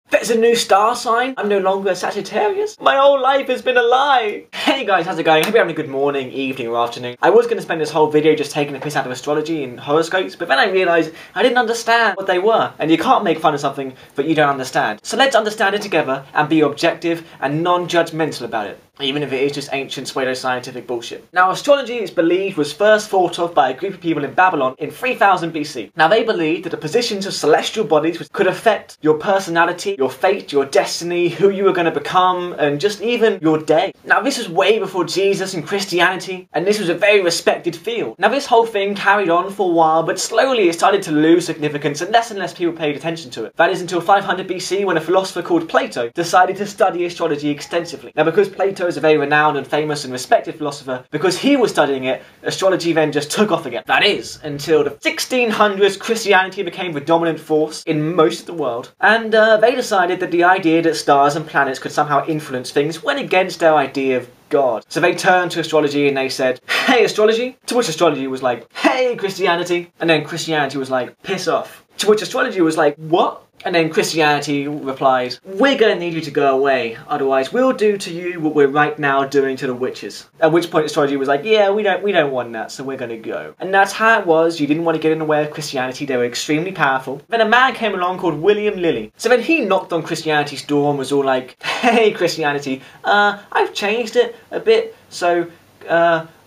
There's a new star sign. I'm no longer a Sagittarius. My whole life has been a lie. Hey guys, how's it going? I hope you're having a good morning, evening or afternoon. I was going to spend this whole video just taking a piss out of astrology and horoscopes, but then I realised I didn't understand what they were. And you can't make fun of something that you don't understand. So let's understand it together and be objective and non-judgmental about it, even if it is just ancient pseudo-scientific bullshit. Now, astrology is believed was first thought of by a group of people in Babylon in 3000 BC. Now, they believed that the positions of celestial bodies could affect your personality, your fate, your destiny, who you were going to become, and just even your day. Now, this was way before Jesus and Christianity, and this was a very respected field. Now, this whole thing carried on for a while, but slowly it started to lose significance and less people paid attention to it. That is until 500 BC when a philosopher called Plato decided to study astrology extensively. Now, because Plato is a very renowned and famous and respected philosopher, because he was studying it, astrology then just took off again. That is, until the 1600s, Christianity became the dominant force in most of the world, and they decided that the idea that stars and planets could somehow influence things went against their idea of God. So they turned to astrology and they said, "Hey astrology," to which astrology was like, "Hey Christianity," and then Christianity was like, "Piss off." To which astrology was like, "What?" And then Christianity replied, "We're going to need you to go away, otherwise we'll do to you what we're right now doing to the witches." At which point astrology was like, "Yeah, we don't want that, so we're going to go." And that's how it was. You didn't want to get in the way of Christianity. They were extremely powerful. Then a man came along called William Lilly. So then he knocked on Christianity's door and was all like, "Hey Christianity, I've changed it a bit, so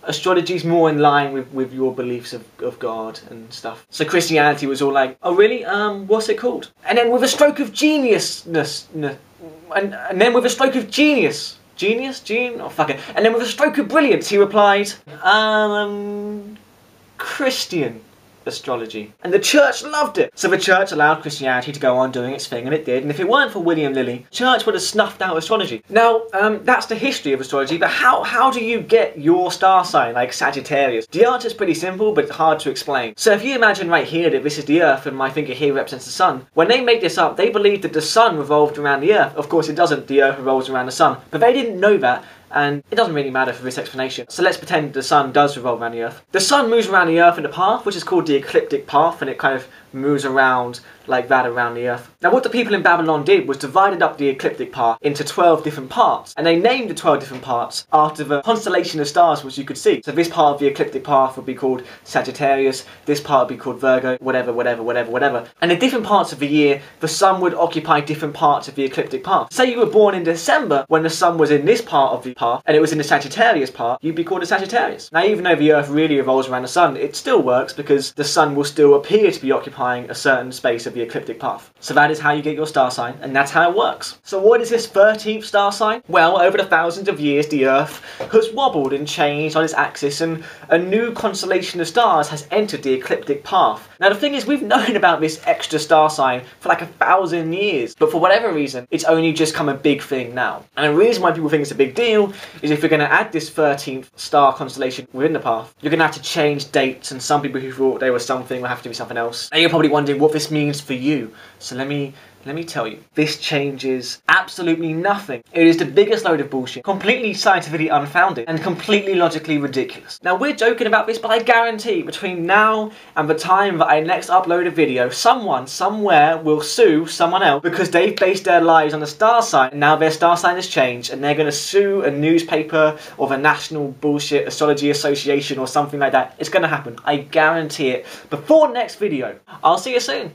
astrology's more in line with your beliefs of God and stuff." So Christianity was all like, "Oh really? What's it called?" And then with a stroke of genius, and then with a stroke of genius, oh fuck it. And then with a stroke of brilliance, he replied, Christian astrology. And the church loved it. So the church allowed Christianity to go on doing its thing, and it did. And if it weren't for William Lilly, the church would have snuffed out astrology. Now, that's the history of astrology, but how do you get your star sign, like Sagittarius? The answer is pretty simple, but hard to explain. So if you imagine right here that this is the Earth, and my finger here represents the Sun, when they made this up, they believed that the Sun revolved around the Earth. Of course it doesn't, the Earth revolves around the Sun. But they didn't know that, and it doesn't really matter for this explanation. So let's pretend the Sun does revolve around the Earth. The Sun moves around the Earth in a path, which is called the ecliptic path, and it kind of moves around like that around the Earth. Now what the people in Babylon did was divided up the ecliptic path into 12 different parts, and they named the 12 different parts after the constellation of stars which you could see. So this part of the ecliptic path would be called Sagittarius, this part would be called Virgo, whatever. And in different parts of the year, the Sun would occupy different parts of the ecliptic path. Say you were born in December when the Sun was in this part of the path, and it was in the Sagittarius part, you'd be called a Sagittarius. Now even though the Earth really revolves around the Sun, it still works because the Sun will still appear to be occupying a certain space of the ecliptic path. So that is how you get your star sign, and that's how it works. So what is this 13th star sign? Well, over the thousands of years, the Earth has wobbled and changed on its axis, and a new constellation of stars has entered the ecliptic path. Now the thing is, we've known about this extra star sign for like 1,000 years, but for whatever reason, it's only just come a big thing now. And the reason why people think it's a big deal is if you're going to add this 13th star constellation within the path, you're going to have to change dates, and some people who thought they were something will have to be something else. Now you're probably wondering what this means for you. So let me tell you. This changes absolutely nothing. It is the biggest load of bullshit, completely scientifically unfounded, and completely logically ridiculous. Now we're joking about this, but I guarantee between now and the time that I next upload a video, someone, somewhere will sue someone else because they've based their lives on a star sign, and now their star sign has changed, and they're going to sue a newspaper or the National Bullshit Astrology Association or something like that. It's going to happen. I guarantee it. Before next video. I'll see you soon.